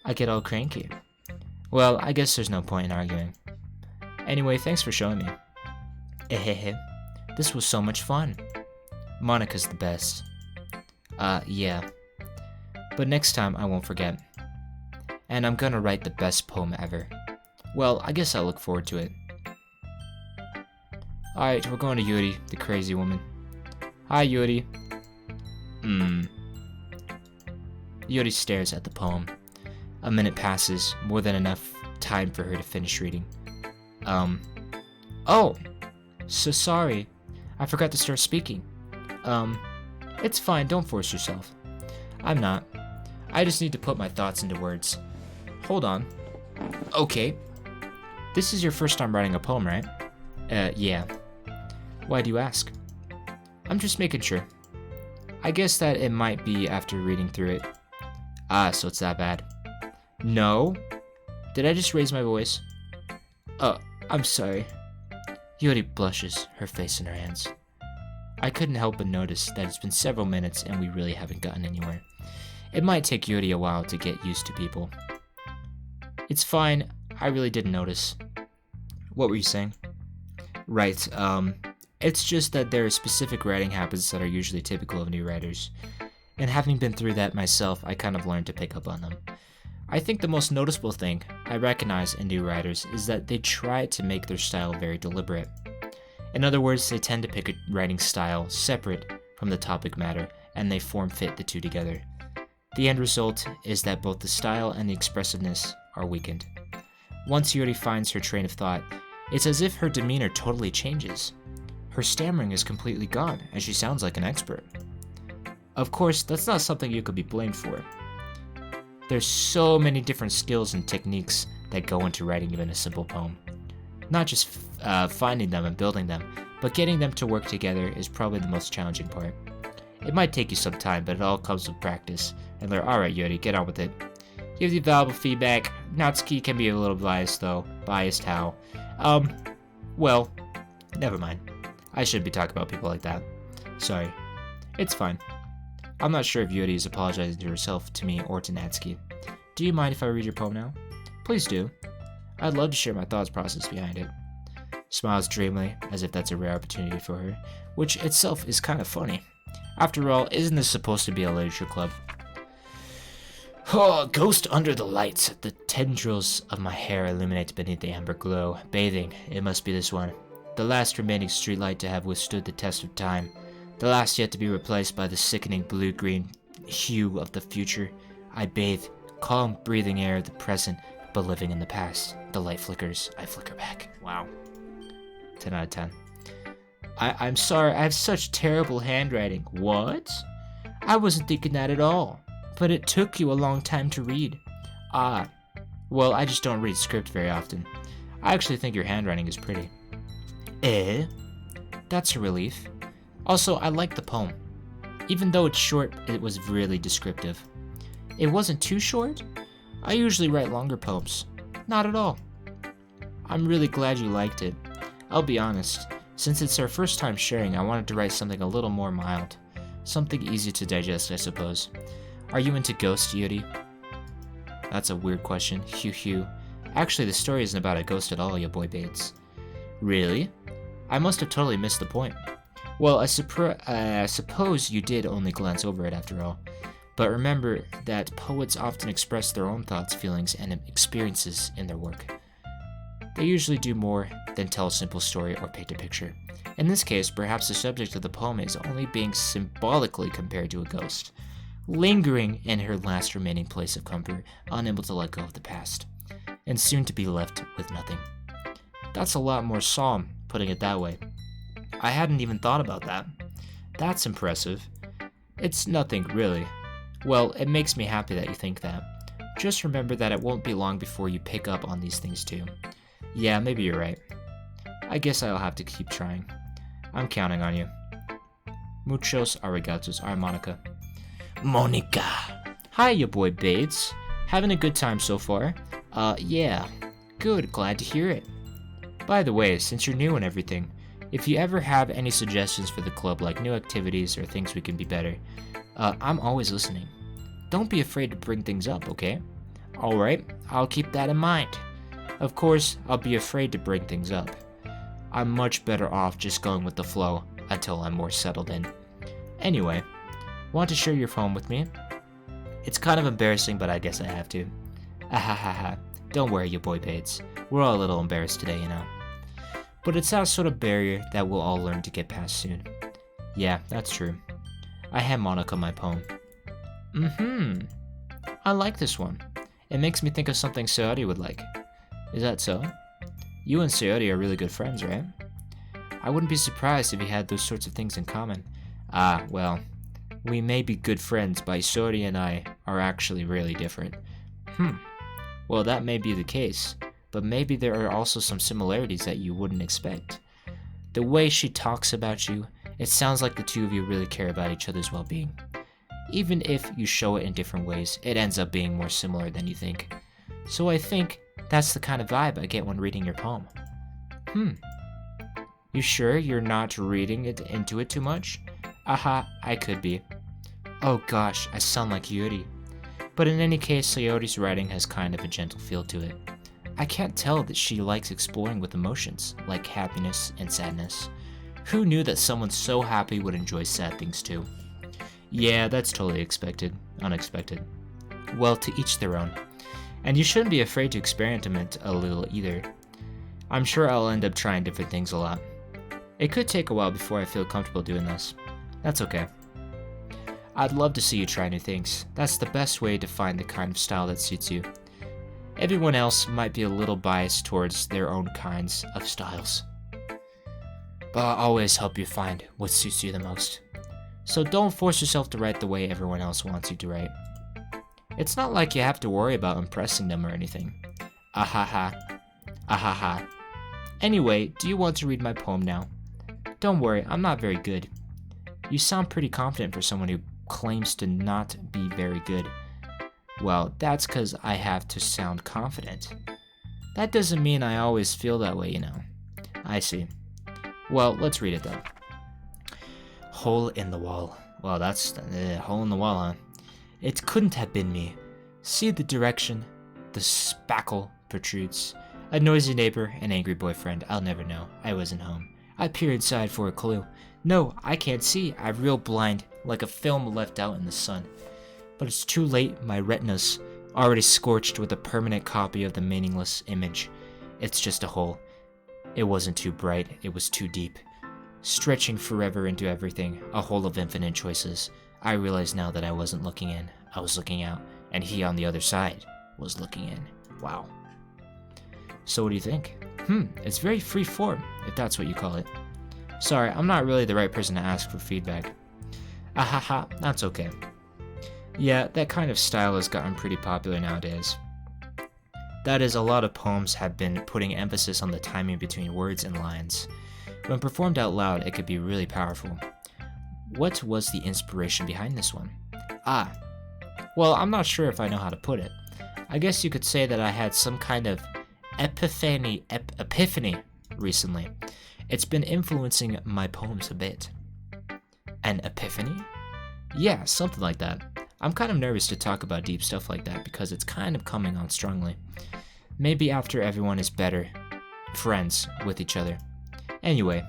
I get all cranky. Well, I guess there's no point in arguing. Anyway, thanks for showing me. This was so much fun. Monica's the best. Yeah. But next time I won't forget. And I'm gonna write the best poem ever. Well, I guess I'll look forward to it. Alright, we're going to Yuri, the crazy woman. Hi, Yuri. Yuri stares at the poem. A minute passes, more than enough time for her to finish reading. Oh! So sorry. I forgot to start speaking. It's fine, don't force yourself. I'm not. I just need to put my thoughts into words. Hold on. Okay. This is your first time writing a poem, right? Yeah. Why do you ask? I'm just making sure. I guess that it might be after reading through it. Ah, so it's that bad. No? Did I just raise my voice? Oh, I'm sorry. Yuri blushes, her face in her hands. I couldn't help but notice that it's been several minutes and we really haven't gotten anywhere. It might take Yuri a while to get used to people. It's fine, I really didn't notice. What were you saying? Right, it's just that there are specific writing habits that are usually typical of new writers. And having been through that myself, I kind of learned to pick up on them. I think the most noticeable thing I recognize in new writers is that they try to make their style very deliberate. In other words, they tend to pick a writing style separate from the topic matter, and they form-fit the two together. The end result is that both the style and the expressiveness are weakened. Once Yuri finds her train of thought, it's as if her demeanor totally changes. Her stammering is completely gone, and she sounds like an expert. Of course, that's not something you could be blamed for. There's so many different skills and techniques that go into writing even a simple poem. Not just finding them and building them, but getting them to work together is probably the most challenging part. It might take you some time, but it all comes with practice. And they're alright, Yuri, get on with it. Give the valuable feedback. Natsuki can be a little biased, though. Biased how? Well, never mind. I shouldn't be talking about people like that. Sorry. It's fine. I'm not sure if Yuri is apologizing to herself, to me, or to Natsuki. Do you mind if I read your poem now? Please do. I'd love to share my thoughts process behind it. Smiles dreamily, as if that's a rare opportunity for her, which itself is kind of funny. After all, isn't this supposed to be a literature club? Oh, ghost under the lights. The tendrils of my hair illuminate beneath the amber glow. Bathing, it must be this one. The last remaining streetlight to have withstood the test of time. The last yet to be replaced by the sickening blue-green hue of the future. I bathe, calm breathing air of the present, but living in the past. The light flickers, I flicker back. Wow. 10 out of 10. I'm sorry, I have such terrible handwriting. What? I wasn't thinking that at all. But it took you a long time to read. Ah, well, I just don't read script very often. I actually think your handwriting is pretty. Eh? That's a relief. Also, I like the poem. Even though it's short, it was really descriptive. It wasn't too short? I usually write longer poems. Not at all. I'm really glad you liked it. I'll be honest, since it's our first time sharing, I wanted to write something a little more mild. Something easy to digest, I suppose. Are you into ghosts, Yuri? That's a weird question. Hew. Actually, the story isn't about a ghost at all, ya boy Bates. Really? I must have totally missed the point. Well, I suppose you did only glance over it after all. But remember that poets often express their own thoughts, feelings, and experiences in their work. They usually do more than tell a simple story or paint a picture. In this case, perhaps the subject of the poem is only being symbolically compared to a ghost, lingering in her last remaining place of comfort, unable to let go of the past, and soon to be left with nothing. That's a lot more solemn, putting it that way. I hadn't even thought about that. That's impressive. It's nothing, really. Well, it makes me happy that you think that. Just remember that it won't be long before you pick up on these things too. Yeah, maybe you're right. I guess I'll have to keep trying. I'm counting on you. Muchos arigatos, Monica. Monica! Hi, ya boy Bates. Having a good time so far? Yeah. Good, glad to hear it. By the way, since you're new and everything, if you ever have any suggestions for the club, like new activities or things we can be better, I'm always listening. Don't be afraid to bring things up, okay? Alright, I'll keep that in mind. Of course, I'll be afraid to bring things up. I'm much better off just going with the flow until I'm more settled in. Anyway, want to share your poem with me? It's kind of embarrassing, but I guess I have to. Ahahaha. Don't worry, you boy Bates. We're all a little embarrassed today, you know. But it's that sort of barrier that we'll all learn to get past soon. Yeah, that's true. I hand Monica my poem. I like this one. It makes me think of something Sayori would like. Is that so? You and Sayori are really good friends, right? I wouldn't be surprised if you had those sorts of things in common. Ah, well, we may be good friends, but Sayori and I are actually really different. Well, that may be the case, but maybe there are also some similarities that you wouldn't expect. The way she talks about you, it sounds like the two of you really care about each other's well-being. Even if you show it in different ways, it ends up being more similar than you think. So I think that's the kind of vibe I get when reading your poem. You sure you're not reading it into it too much? Aha, I could be. Oh gosh, I sound like Yuri. But in any case, Sayori's writing has kind of a gentle feel to it. I can't tell that she likes exploring with emotions, like happiness and sadness. Who knew that someone so happy would enjoy sad things too? Yeah, that's totally unexpected. Well, to each their own. And you shouldn't be afraid to experiment a little either. I'm sure I'll end up trying different things a lot. It could take a while before I feel comfortable doing this. That's okay. I'd love to see you try new things. That's the best way to find the kind of style that suits you. Everyone else might be a little biased towards their own kinds of styles. But I'll always help you find what suits you the most. So don't force yourself to write the way everyone else wants you to write. It's not like you have to worry about impressing them or anything. Ahaha. Ahaha. Anyway, do you want to read my poem now? Don't worry, I'm not very good. You sound pretty confident for someone who claims to not be very good. Well, that's 'cause I have to sound confident. That doesn't mean I always feel that way, you know. I see. Well, let's read it then. Hole in the wall. Well, that's a hole in the wall, huh? It couldn't have been me. See the direction the spackle protrudes. A noisy neighbor, an angry boyfriend, I'll never know. I wasn't home. I peer inside for a clue. No, I can't see. I'm real blind, like a film left out in the sun. But it's too late. My retina's already scorched with a permanent copy of the meaningless image. It's just a hole. It wasn't too bright. It was too deep. Stretching forever into everything, a hole of infinite choices. I realize now that I wasn't looking in. I was looking out, and he on the other side was looking in. Wow. So what do you think? It's very free form, if that's what you call it. Sorry, I'm not really the right person to ask for feedback. Ahaha, that's okay. Yeah, that kind of style has gotten pretty popular nowadays. That is, a lot of poems have been putting emphasis on the timing between words and lines. When performed out loud, it could be really powerful. What was the inspiration behind this one? Well, I'm not sure if I know how to put it. I guess you could say that I had some kind of epiphany recently. It's been influencing my poems a bit. An epiphany? Yeah, something like that. I'm kind of nervous to talk about deep stuff like that because it's kind of coming on strongly. Maybe after everyone is better friends with each other. Anyway,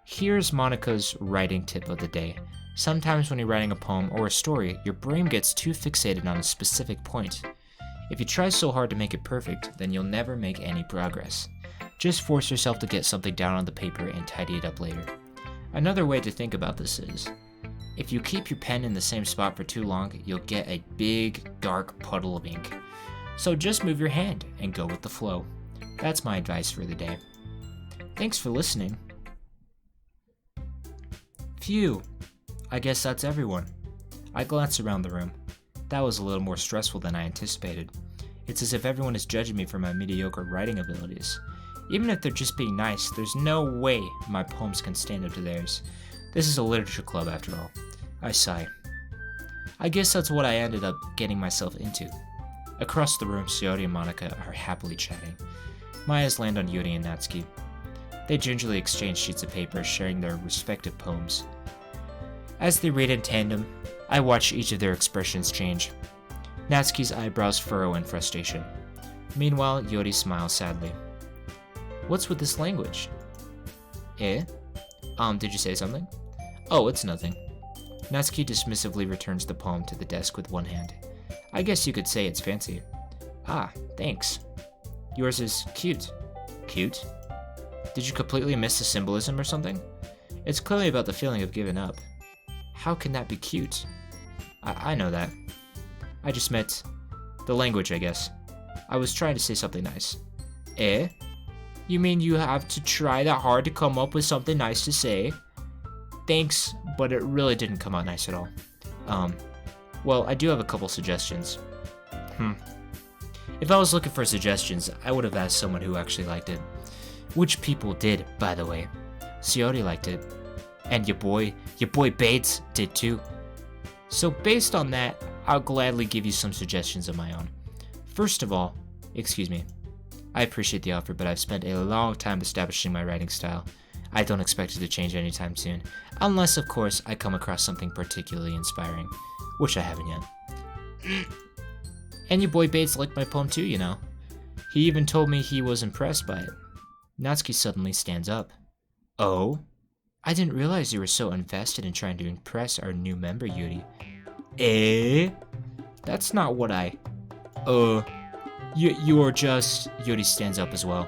here's Monica's writing tip of the day. Sometimes when you're writing a poem or a story, your brain gets too fixated on a specific point. If you try so hard to make it perfect, then you'll never make any progress. Just force yourself to get something down on the paper and tidy it up later. Another way to think about this is, if you keep your pen in the same spot for too long, you'll get a big, dark puddle of ink. So just move your hand and go with the flow. That's my advice for the day. Thanks for listening. Phew, I guess that's everyone. I glanced around the room. That was a little more stressful than I anticipated. It's as if everyone is judging me for my mediocre writing abilities. Even if they're just being nice, there's no way my poems can stand up to theirs. This is a literature club after all. I sigh. I guess that's what I ended up getting myself into. Across the room, Sayori and Monica are happily chatting. My eyes land on Yuri and Natsuki. They gingerly exchange sheets of paper, sharing their respective poems. As they read in tandem, I watch each of their expressions change. Natsuki's eyebrows furrow in frustration. Meanwhile, Yuri smiles sadly. What's with this language? Did you say something? Oh, it's nothing. Natsuki dismissively returns the poem to the desk with one hand. I guess you could say it's fancy. Thanks. Yours is cute. Cute? Did you completely miss the symbolism or something? It's clearly about the feeling of giving up. How can that be cute? I know that. I just meant the language, I guess. I was trying to say something nice. You mean you have to try that hard to come up with something nice to say? Thanks, but it really didn't come out nice at all. Well, I do have a couple suggestions. If I was looking for suggestions, I would have asked someone who actually liked it. Which people did, by the way. Sayori liked it. And your boy Bates did too. So based on that, I'll gladly give you some suggestions of my own. First of all, excuse me. I appreciate the offer, but I've spent a long time establishing my writing style. I don't expect it to change anytime soon. Unless, of course, I come across something particularly inspiring. Which I haven't yet. And your boy Bates liked my poem too, you know. He even told me he was impressed by it. Natsuki suddenly stands up. Oh? I didn't realize you were so invested in trying to impress our new member, Yuri. That's not what I... You're just... Yuri stands up as well.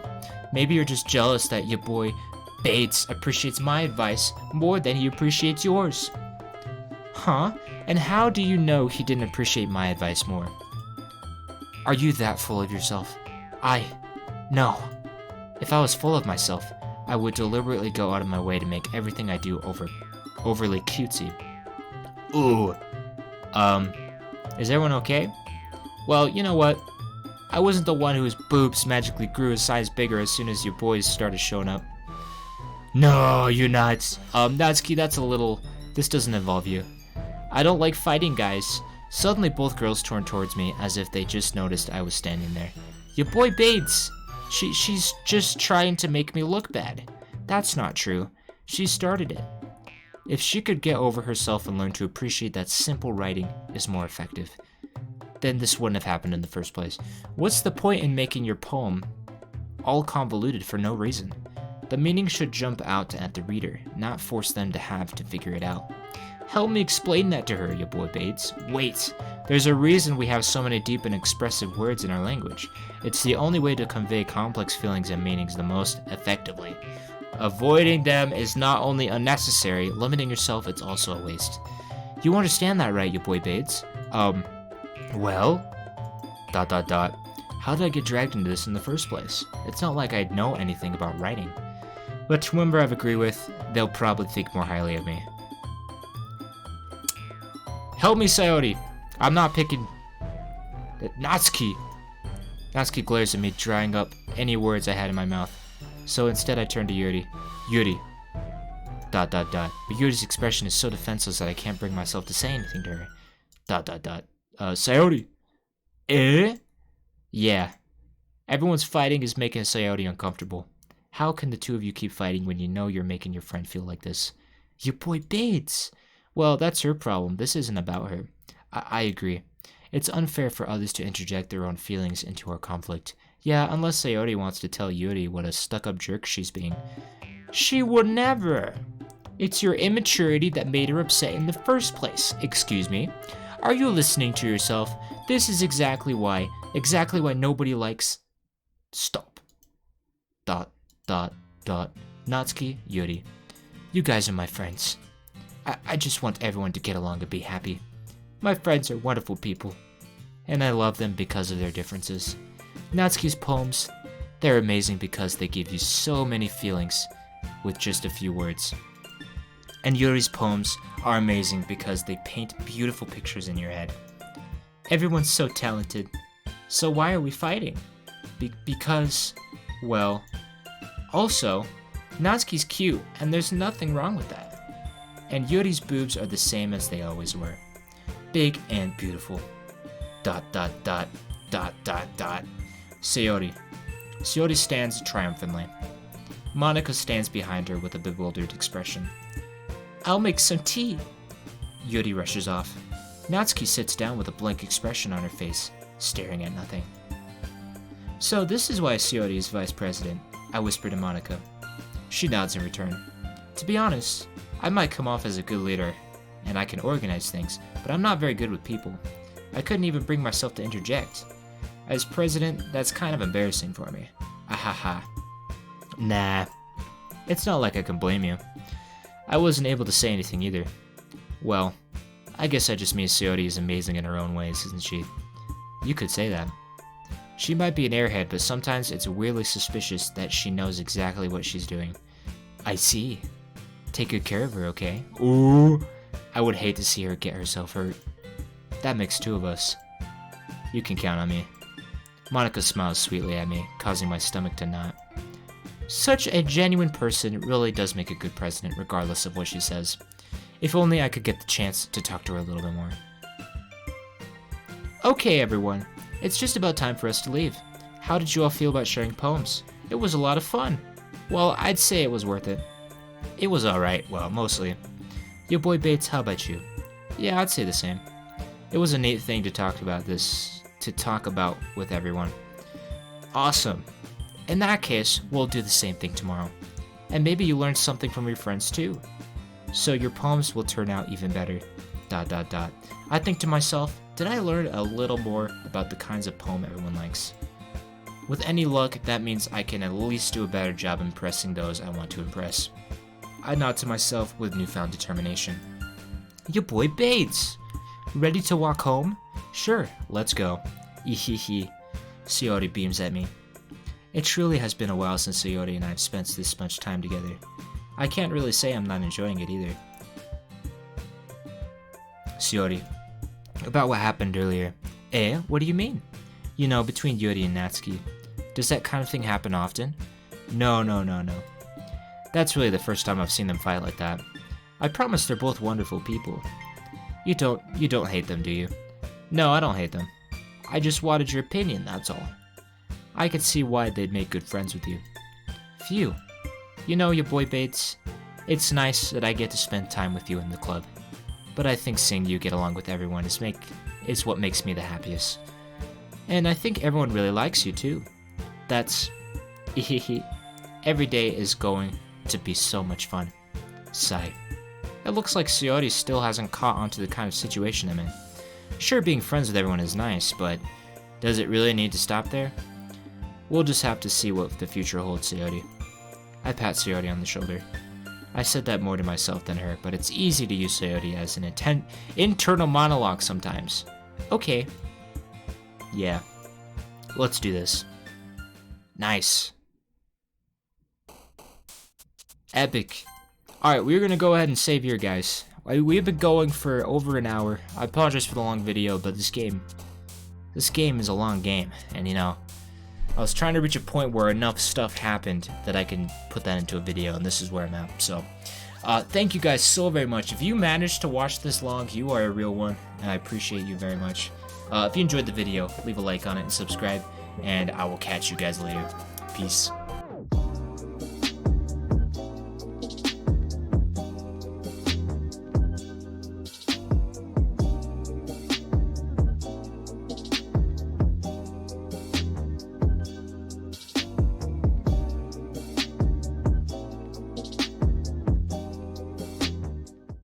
Maybe you're just jealous that your boy Bates appreciates my advice more than he appreciates yours. Huh? And how do you know he didn't appreciate my advice more? Are you that full of yourself? No. If I was full of myself, I would deliberately go out of my way to make everything I do overly cutesy. Ooh. Is everyone okay? Well, you know what? I wasn't the one whose boobs magically grew a size bigger as soon as your boys started showing up. No, you're not. Natsuki, that's a little... This doesn't involve you. I don't like fighting, guys. Suddenly, both girls turned towards me as if they just noticed I was standing there. Your boy Bates! She's just trying to make me look bad. That's not true. She started it. If she could get over herself and learn to appreciate that simple writing is more effective, then this wouldn't have happened in the first place. What's the point in making your poem all convoluted for no reason? The meaning should jump out at the reader, not force them to have to figure it out. Help me explain that to her, ya boy Bades. Wait, there's a reason we have so many deep and expressive words in our language. It's the only way to convey complex feelings and meanings the most effectively. Avoiding them is not only unnecessary, limiting yourself, it's also a waste. You understand that, right, ya boy Bades? Well? ... How did I get dragged into this in the first place? It's not like I know anything about writing. But to whomever I've agreed with, they'll probably think more highly of me. Help me, Sayori! I'm not picking... Natsuki! Natsuki glares at me, drying up any words I had in my mouth. So instead I turn to Yuri. Yuri. ... But Yuri's expression is so defenseless that I can't bring myself to say anything to her. ... Sayori! Eh? Yeah. Everyone's fighting is making Sayori uncomfortable. How can the two of you keep fighting when you know you're making your friend feel like this? Your boy Bades! Well, that's her problem. This isn't about her. I agree. It's unfair for others to interject their own feelings into our conflict. Yeah, unless Sayori wants to tell Yuri what a stuck-up jerk she's being. She would never! It's your immaturity that made her upset in the first place. Excuse me? Are you listening to yourself? This is exactly why nobody likes... Stop. ... Natsuki, Yuri. You guys are my friends. I just want everyone to get along and be happy. My friends are wonderful people, and I love them because of their differences. Natsuki's poems, they're amazing because they give you so many feelings with just a few words. And Yuri's poems are amazing because they paint beautiful pictures in your head. Everyone's so talented, so why are we fighting? Because, well, also, Natsuki's cute, and there's nothing wrong with that. And Yuri's boobs are the same as they always were. Big and beautiful. ... Sayori. Sayori stands triumphantly. Monika stands behind her with a bewildered expression. I'll make some tea. Yuri rushes off. Natsuki sits down with a blank expression on her face, staring at nothing. So this is why Sayori is vice president, I whisper to Monika. She nods in return. To be honest, I might come off as a good leader, and I can organize things, but I'm not very good with people. I couldn't even bring myself to interject. As president, that's kind of embarrassing for me. Ahaha. Nah. It's not like I can blame you. I wasn't able to say anything either. Well, I guess I just mean Sayori is amazing in her own ways, isn't she? You could say that. She might be an airhead, but sometimes it's weirdly suspicious that she knows exactly what she's doing. I see. Take good care of her, okay? Ooh, I would hate to see her get herself hurt. That makes two of us. You can count on me. Monika smiles sweetly at me, causing my stomach to knot. Such a genuine person really does make a good president, regardless of what she says. If only I could get the chance to talk to her a little bit more. Okay, everyone. It's just about time for us to leave. How did you all feel about sharing poems? It was a lot of fun. Well, I'd say it was worth it. It was alright, well, mostly. Your boy Bades, how about you? Yeah, I'd say the same. It was a neat thing to talk about with everyone. Awesome. In that case, we'll do the same thing tomorrow. And maybe you learned something from your friends too. So your poems will turn out even better. ... I think to myself, did I learn a little more about the kinds of poem everyone likes? With any luck, that means I can at least do a better job impressing those I want to impress. I nod to myself with newfound determination. Your boy Bades! Ready to walk home? Sure, let's go. Ehehe. Sayori beams at me. It truly has been a while since Sayori and I have spent this much time together. I can't really say I'm not enjoying it either. Sayori. About what happened earlier. Eh? What do you mean? You know, between Yuri and Natsuki. Does that kind of thing happen often? No. That's really the first time I've seen them fight like that. I promise they're both wonderful people. You don't hate them, do you? No, I don't hate them. I just wanted your opinion, that's all. I could see why they'd make good friends with you. Phew. You know, your boy Bates, It's nice that I get to spend time with you in the club, but I think seeing you get along with everyone is what makes me the happiest. And I think everyone really likes you too. That's every day is going to be so much fun. Sigh. It looks like Sayori still hasn't caught onto the kind of situation I'm in. Sure, being friends with everyone is nice, but does it really need to stop there? We'll just have to see what the future holds, Sayori. I pat Sayori on the shoulder. I said that more to myself than her, but it's easy to use Sayori as an internal monologue sometimes. Okay. Yeah. Let's do this. Nice. Epic. Alright, we're gonna go ahead and save here, guys. We've been going for over an hour. I apologize for the long video, but this game is a long game, and you know, I was trying to reach a point where enough stuff happened that I can put that into a video, and this is where I'm at. So, thank you guys so very much. If you managed to watch this long, you are a real one, and I appreciate you very much. If you enjoyed the video, leave a like on it and subscribe, and I will catch you guys later. Peace.